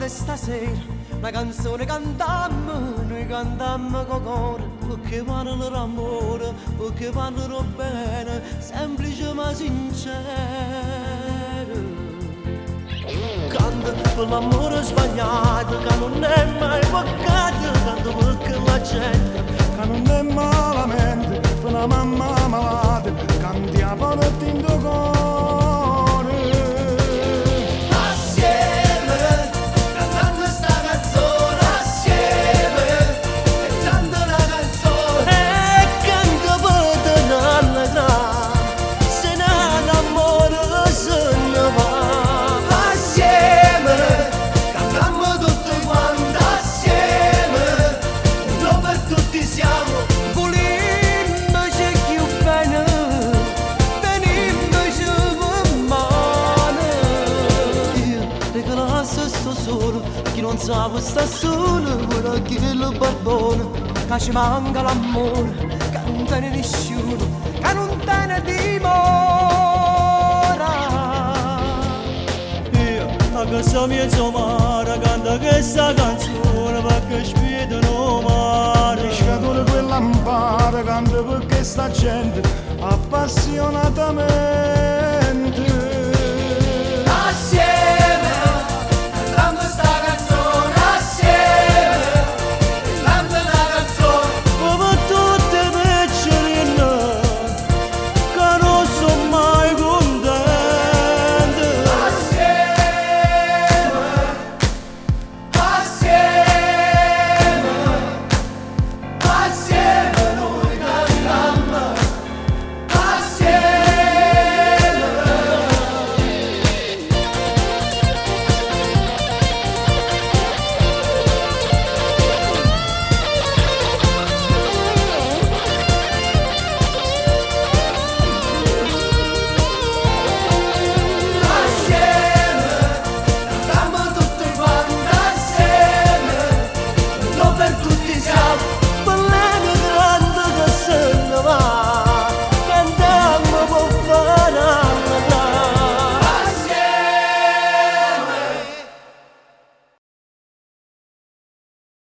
notte stasera, una canzone cantammo, noi cantammo con cuore, perché parlano d'amore, perché parlano bene, semplice ma sincero. Canta per l'amore sbagliato, che non è mai peccato, canta perché la gente, che non è malamente, per una mamma malata, cantiamo per il tuo cuore. Assieme, cantando sta canzone, assieme, cantando la canzone, e canta per te un'allegra, se n'è l'amore se ne va. Assieme, cantiamo tutti quanti assieme, dove tutti siamo, volimmoci più bene, venimmoci per mano. Io regalassi sto solo, chi non sa sta solo, ora chi lo barbone, che ci manca l'amore, che non tiene nessuno, che non tiene dimora. Io a casa mia mare, canta questa canzone perché spiedano mare. Pescatore quella lampara, canta perché sta gente appassionatamente.